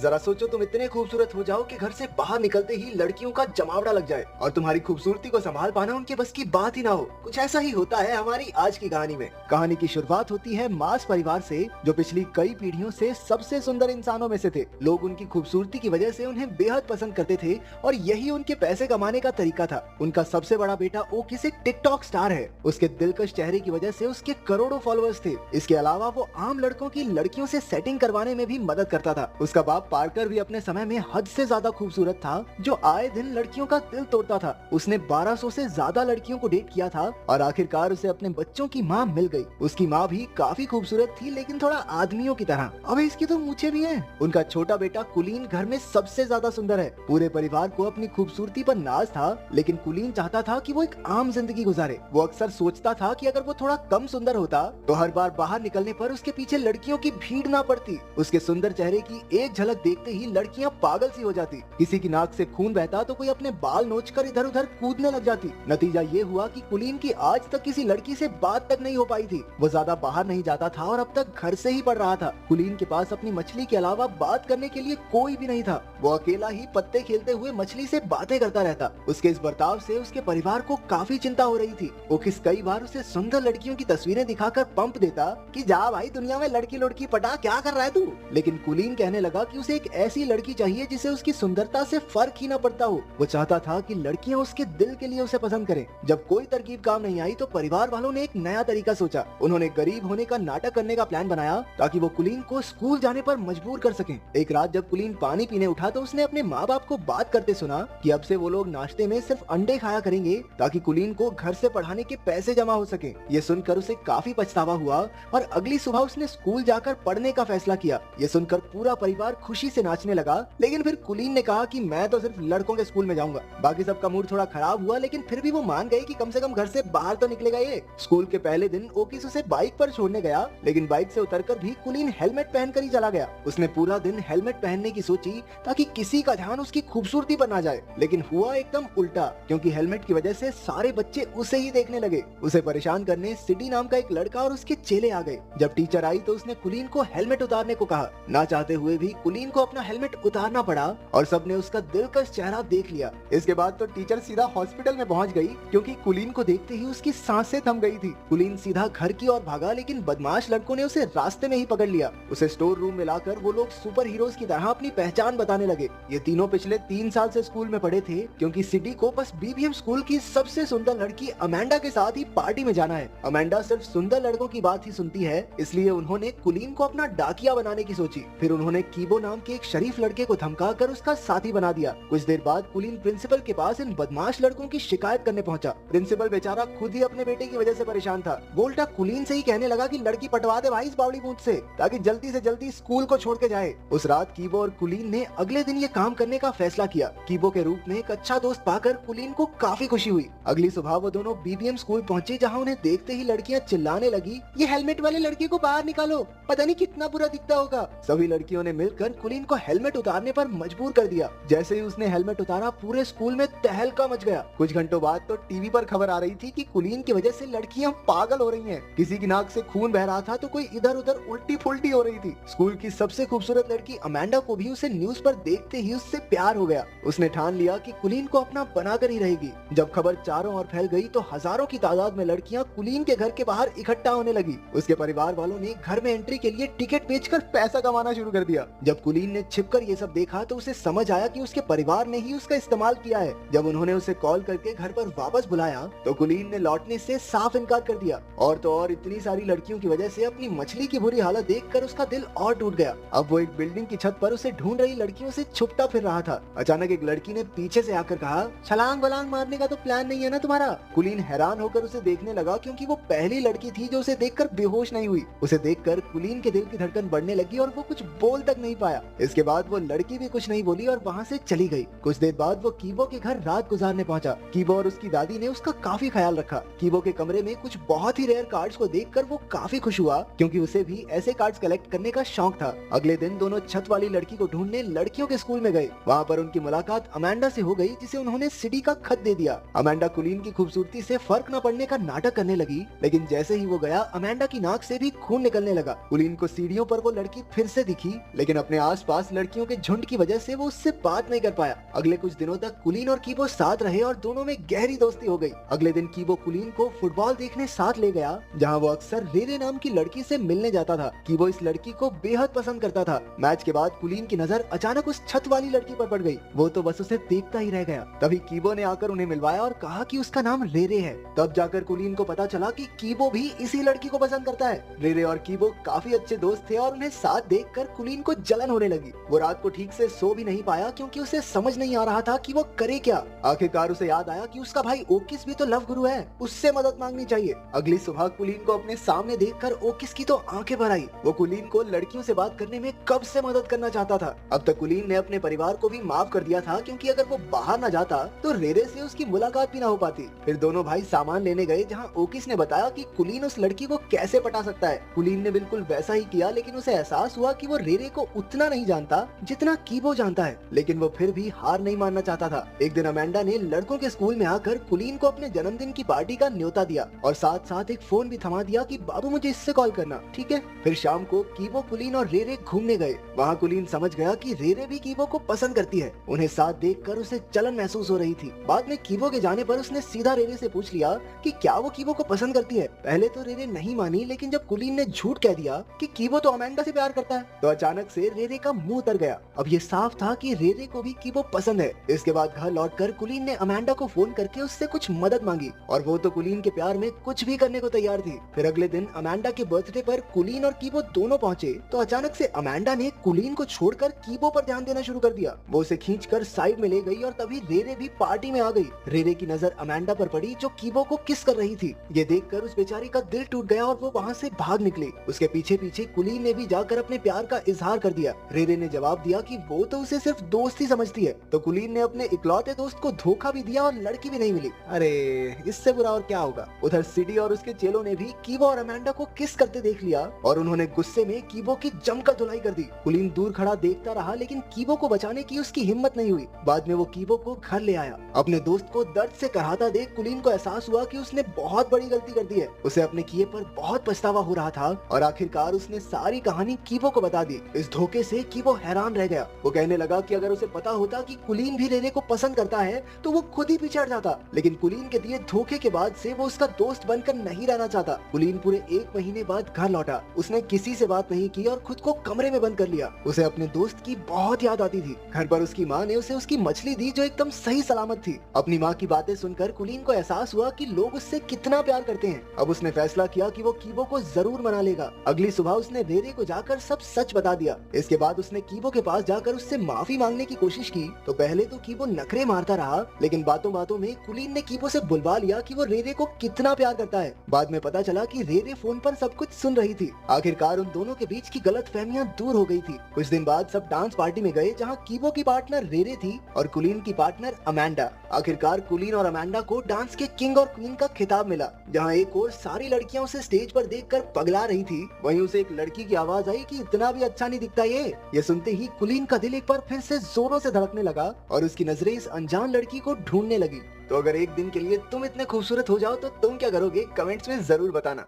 जरा सोचो तुम इतने खूबसूरत हो जाओ कि घर से बाहर निकलते ही लड़कियों का जमावड़ा लग जाए और तुम्हारी खूबसूरती को संभाल पाना उनके बस की बात ही ना हो। कुछ ऐसा ही होता है हमारी आज की कहानी में। कहानी की शुरुआत होती है मास परिवार से, जो पिछली कई पीढ़ियों से सबसे सुंदर इंसानों में से थे। लोग उनकी खूबसूरती की वजह से उन्हें बेहद पसंद करते थे और यही उनके पैसे कमाने का तरीका था। उनका सबसे बड़ा बेटा ओकिस एक टिकटॉक स्टार है। उसके दिलकश चेहरे की वजह से उसके करोड़ों फॉलोअर्स थे। इसके अलावा वो आम लड़कों की लड़कियों से सेटिंग करवाने में भी मदद करता था। उसका बाप पार्कर भी अपने समय में हद से ज्यादा खूबसूरत था, जो आए दिन लड़कियों का दिल तोड़ता था। उसने 1200 से ज्यादा लड़कियों को डेट किया था और आखिरकार उसे अपने बच्चों की माँ मिल गई। उसकी माँ भी काफी खूबसूरत थी, लेकिन थोड़ा आदमियों की तरह। अबे इसकी तो मूछें भी हैं। उनका छोटा बेटा कुलीन घर में सबसे ज्यादा सुंदर है। पूरे परिवार को अपनी खूबसूरती पर नाज था, लेकिन कुलीन चाहता था कि वो एक आम जिंदगी गुजारे। वो अक्सर सोचता था कि अगर वो थोड़ा कम सुंदर होता तो हर बार बाहर निकलने पर उसके पीछे लड़कियों की भीड़ ना पड़ती। उसके सुंदर चेहरे की एक झलक देखते ही लड़कियां पागल सी हो जाती। किसी की नाक से खून बहता तो कोई अपने बाल नोचकर इधर उधर कूदने लग जाती। नतीजा ये हुआ कि कुलीन की आज तक किसी लड़की से बात तक नहीं हो पाई थी। वो ज्यादा बाहर नहीं जाता था और अब तक घर से ही पढ़ रहा था। कुलीन के पास अपनी मछली के अलावा बात करने के लिए कोई भी नहीं था। वो अकेला ही पत्ते खेलते हुए मछली से बातें करता रहता। उसके इस बर्ताव से उसके परिवार को काफी चिंता हो रही थी। ओकिस कई बार उसे सुंदर लड़कियों की तस्वीरें दिखाकर पंप देता कि जा भाई दुनिया में लड़की लड़की पटा, क्या कर रहा है तू। लेकिन कुलीन कहने लगा कि उसे एक ऐसी लड़की चाहिए जिसे उसकी सुंदरता से फर्क ही ना पड़ता हो। वो चाहता था कि लड़कियां उसके दिल के लिए उसे पसंद करें। जब कोई तरकीब काम नहीं आई तो परिवार वालों ने एक नया तरीका सोचा। उन्होंने गरीब होने का नाटक करने का प्लान बनाया ताकि वो कुलीन को स्कूल जाने पर मजबूर कर सकें। एक रात जब कुलीन पानी पीने उठा तो उसने अपने माँ बाप को बात करते सुना कि अब से वो लोग नाश्ते में सिर्फ अंडे खाया करेंगे ताकि कुलीन को घर से पढ़ाने के पैसे जमा हो सके। ये सुनकर उसे काफी पछतावा हुआ और अगली सुबह उसने स्कूल जाकर पढ़ने का फैसला किया। ये सुनकर पूरा परिवार खुशी से नाचने लगा। लेकिन फिर कुलीन ने कहा कि मैं तो सिर्फ लड़कों के स्कूल में जाऊंगा। बाकी सबका मूड थोड़ा खराब हुआ, लेकिन फिर भी वो मान गए कि कम से कम घर से बाहर तो निकलेगा ये। स्कूल के पहले दिन ओकिस उसे बाइक पर छोड़ने गया, लेकिन बाइक से उतरकर भी कुलीन हेलमेट पहनकर ही चला गया। उसने पूरा दिन हेलमेट पहनने की सोची ताकि किसी का ध्यान उसकी खूबसूरती पर ना जाए, लेकिन हुआ एकदम उल्टा, क्योंकि हेलमेट की वजह से सारे बच्चे उसे ही देखने लगे। उसे परेशान करने सिडी नाम का एक लड़का और उसके चेले आ गए। जब टीचर आई तो उसने कुलीन को हेलमेट उतारने को कहा। ना चाहते हुए भी कुलीन को अपना हेलमेट उतारना पड़ा और सबने उसका दिलकश चेहरा देख लिया। इसके बाद तो टीचर सीधा हॉस्पिटल में पहुंच गई, क्योंकि कुलीन को देखते ही उसकी सांसें थम गई थी। कुलीन सीधा घर की ओर भागा, लेकिन बदमाश लड़कों ने उसे रास्ते में ही पकड़ लिया। उसे स्टोर रूम में लाकर वो लोग सुपर हीरोज की तरह अपनी पहचान बताने लगे। ये तीनों पिछले 3 साल से स्कूल में पढ़े थे, क्योंकि सिटी को बस बीबीएम स्कूल की सबसे सुंदर लड़की अमेंडा के साथ ही पार्टी में जाना है। अमेंडा सिर्फ सुंदर लड़कों की बात ही सुनती है, इसलिए उन्होंने कुलीन को अपना डाकिया बनाने की सोची। फिर उन्होंने कीबो नाम के एक शरीफ लड़के को धमकाकर उसका साथी बना दिया। कुछ देर बाद कुलीन प्रिंसिपल के पास इन बदमाश लड़कों की शिकायत करने पहुंचा। प्रिंसिपल बेचारा खुद ही अपने बेटे की वजह से परेशान था। वो उल्टा कुलीन से ही कहने लगा कि लड़की पटवा दे भाई इस बावड़ी पूंछ से, ताकि जल्दी से जल्दी स्कूल को छोड़ के जाए। उस रात कीबो और कुलीन ने अगले दिन ये काम करने का फैसला किया। कीबो के रूप में एक अच्छा दोस्त पाकर कुलीन को काफी खुशी हुई। अगली सुबह वो दोनों बीबीएम स्कूल पहुंचे, जहाँ उन्हें देखते ही लड़कियां चिल्लाने लगी, ये हेलमेट वाले लड़के को बाहर निकालो, पता नहीं कितना बुरा दिखता होगा। सभी लड़कियों ने मिलकर कुलीन को हेलमेट उतारने पर मजबूर कर दिया। जैसे ही उसने हेलमेट उतारा, पूरे स्कूल में तहलका मच गया। कुछ घंटों बाद तो टीवी पर खबर आ रही थी कि कुलीन की वजह से लड़कियां पागल हो रही हैं। किसी की नाक से खून बह रहा था तो कोई इधर उधर उल्टी फुल्टी हो रही थी। स्कूल की सबसे खूबसूरत लड़की अमेंडा को भी उसे न्यूज पर देखते ही उससे प्यार हो गया। उसने ठान लिया कि कुलीन को अपना बनाकर ही रहेगी। जब खबर चारों ओर फैल गई तो हजारों की तादाद में लड़कियां कुलीन के घर के बाहर इकट्ठा होने लगी। उसके परिवार वालों ने घर में एंट्री के लिए टिकट बेचकर पैसा कमाना शुरू कर दिया। जब कुलीन ने छिपकर ये सब देखा तो उसे समझ आया कि उसके परिवार ने ही उसका इस्तेमाल किया है। जब उन्होंने उसे कॉल करके घर पर वापस बुलाया तो कुलीन ने लौटने से साफ इनकार कर दिया। और तो और इतनी सारी लड़कियों की वजह से अपनी मछली की बुरी हालत देखकर उसका दिल और टूट गया। अब वो एक बिल्डिंग की छत पर उसे ढूंढ रही लड़कियों से छुपता फिर रहा था। अचानक एक लड़की ने पीछे से आकर कहा, छलांग वलांग मारने का तो प्लान नहीं है ना तुम्हारा। कुलीन हैरान होकर उसे देखने लगा, क्योंकि वो पहली लड़की थी जो उसे देखकर बेहोश नहीं हुई। उसे देखकर कुलीन के दिल की धड़कन बढ़ने लगी और वो कुछ बोल तक नहीं पाया। इसके बाद वो लड़की भी कुछ नहीं बोली और वहाँ से चली गई। कुछ देर बाद वो कीबो के घर रात गुजारने पहुंचा। कीबो और उसकी दादी ने उसका काफी ख्याल रखा। कीबो के कमरे में कुछ बहुत ही रेयर कार्ड्स को देखकर वो काफी खुश हुआ, क्योंकि उसे भी ऐसे कार्ड्स कलेक्ट करने का शौक था। अगले दिन दोनों छत वाली लड़की को ढूंढने लड़कियों के स्कूल में गए। वहाँ पर उनकी मुलाकात अमेंडा से हो गई, जिसे उन्होंने सिटी का खत दे दिया। अमेंडा कुलीन की खूबसूरती से फर्क न पड़ने का नाटक करने लगी, लेकिन जैसे ही वो गया अमेंडा की नाक से भी खून निकलने लगा। कुलीन को सीढ़ियों पर वो लड़की फिर से दिखी, लेकिन अपने आसपास लड़कियों के झुंड की वजह से वो उससे बात नहीं कर पाया। अगले कुछ दिनों तक कुलीन और कीबो साथ रहे और दोनों में गहरी दोस्ती हो गई। अगले दिन कीबो कुलीन को फुटबॉल देखने साथ ले गया, जहाँ वो अक्सर रेरे नाम की लड़की से मिलने जाता था। कीबो इस लड़की को बेहद पसंद करता था। मैच के बाद कुलीन की नजर अचानक उस छत वाली लड़की पर पड़ गई। वो तो बस उसे देखता ही रह गया। तभी कीबो ने आकर उन्हें मिलवाया और कहा कि उसका नाम रेरे है। तब जाकर कुलीन को पता चला कि कीबो भी इसी लड़की को पसंद करता है। रेरे और कीबो काफी अच्छे दोस्त थे और उन्हें साथ देखकर कुलीन को जलन होने लगी। वो रात को ठीक से सो भी नहीं पाया क्योंकि उसे समझ नहीं आ रहा था कि वो करे क्या। आखिरकार उसे याद आया कि उसका भाई ओकिस भी तो लव गुरु है, उससे मदद मांगनी चाहिए। अगली सुबह कुलीन को अपने सामने देखकर ओकिस की तो आंखें भर आई। वो कुलीन को लड़कियों से बात करने में कब से मदद करना चाहता था। अब तक कुलीन ने अपने परिवार को भी माफ कर दिया था क्योंकि अगर वो बाहर न जाता तो रेरे से उसकी मुलाकात भी न हो पाती। फिर दोनों भाई सामान लेने गए, जहाँ ओकिस ने बताया कि कुलीन उस लड़की को कैसे पटा सकता है। कुलीन ने बिल्कुल वैसा ही किया, लेकिन उसे एहसास हुआ कि वो रेरे को उतना नहीं जानता जितना कीबो जानता है। लेकिन वो फिर भी हार नहीं मानना चाहता था। एक दिन अमेंडा ने लड़कों के स्कूल में आकर कुलीन को अपने जन्मदिन की पार्टी का न्योता दिया और साथ साथ एक फोन भी थमा दिया कि बाबू मुझे इससे कॉल करना, ठीक है। फिर शाम को कीबो, कुलीन और रेरे घूमने गए। वहाँ कुलीन समझ गया कि रेरे भी कीबो को पसंद करती है। उन्हें साथ देखकर उसे जलन महसूस हो रही थी। बाद में कीबो के जाने पर उसने सीधा रेरे से पूछ लिया कि क्या वो कीबो को पसंद करती है। पहले तो रेरे नहीं मानी, लेकिन जब कुलीन ने झूठ कह दिया कि कीबो तो अमेंडा से प्यार करता है, तो अचानक से रेरे का मुंह उतर गया। अब ये साफ था कि रेरे को भी कीबो पसंद है। इसके बाद घर लौटकर कुलीन ने अमेंडा को फोन करके उससे कुछ मदद मांगी और वो तो कुलीन के प्यार में कुछ भी करने को तैयार थी। फिर अगले दिन अमेंडा के बर्थडे पर कुलीन और कीबो दोनों पहुंचे तो अचानक से अमेंडा ने कुलीन को छोड़कर कीबो पर ध्यान देना शुरू कर दिया। वो उसे खींचकर साइड में ले गई और तभी रेरे भी पार्टी में आ गई। रेरे की नजर अमेंडा पर पड़ी जो कीबो को किस कर रही थी। ये देखकर उस बेचारी का दिल टूट गया और वो वहाँ से भाग निकली। उसके पीछे पीछे कुलीन ने भी जाकर अपने प्यार का इजहार कर दिया। रेरे ने जवाब दिया कि वो तो उसे सिर्फ दोस्त ही समझती है। तो कुलीन ने अपने इकलौते दोस्त को धोखा भी दिया और लड़की भी नहीं मिली। अरे इससे बुरा और क्या होगा। उधर सिडी और उसके चेलों ने भी कीबो और अमेंडा को किस करते देख लिया और उन्होंने गुस्से में कीबो की जमकर धुलाई कर दी। कुलीन दूर खड़ा देखता रहा, लेकिन कीबो को बचाने की उसकी हिम्मत नहीं हुई। बाद में वो कीबो को घर ले आया। अपने दोस्त को दर्द से कराहता देख कुलीन को एहसास हुआ कि उसने बहुत बड़ी गलती कर दी है। उसे अपने किए पर बहुत पछतावा हो रहा था और आखिरकार उसने सारी कहानी कीबो को बता दी। इस धोखे से कीबो हैरान रह गया। वो कहने लगा कि अगर उसे पता होता कि कुलीन भी रेरे को पसंद करता है तो वो खुद ही पीछे हट जाता, लेकिन कुलीन के दिए धोखे के बाद से वो उसका दोस्त बनकर नहीं रहना चाहता। कुलीन पूरे 1 महीने बाद घर लौटा। उसने किसी से बात नहीं की और खुद को कमरे में बंद कर लिया। उसे अपने दोस्त की बहुत याद आती थी। घर पर उसकी माँ ने उसे उसकी मछली दी जो एकदम सही सलामत थी। अपनी माँ की बातें सुनकर कुलीन को एहसास हुआ कि लोग उससे कितना प्यार करते हैं। अब उसने फैसला किया कि वो कीबो को जरूर मना लेगा। अगली सुबह उसने रेरे को जाकर सब सच बता दिया। इसके बाद उसने कीबो के पास जाकर उससे माफी मांगने की कोशिश की तो पहले तो कीबो नखरे मारता रहा, लेकिन बातों बातों में कुलीन ने कीबो से बुलवा लिया कि वो रेरे को कितना प्यार करता है। बाद में पता चला कि रेरे फोन पर सब कुछ सुन रही थी। आखिरकार उन दोनों के बीच की गलतफहमियां दूर हो गई थी। कुछ दिन बाद सब डांस पार्टी में गए, जहां कीबो की पार्टनर रेरे थी और कुलीन की पार्टनर अमेंडा। आखिरकार कुलीन और अमेंडा को डांस के किंग और क्वीन का खिताब मिला। जहां एक और सारी लड़कियां उसे स्टेज पर देखकर पगला रही थी, वहीं उसे एक लड़की की आवाज आई कि इतना भी अच्छा नहीं दिखता ये सुनते ही कुलीन का दिल एक बार फिर से जोरों से धड़कने लगा और उसकी नजरें इस अनजान लड़की को ढूंढने लगी। तो अगर एक दिन के लिए तुम इतने खूबसूरत हो जाओ तो तुम क्या करोगे, कमेंट्स में जरूर बताना।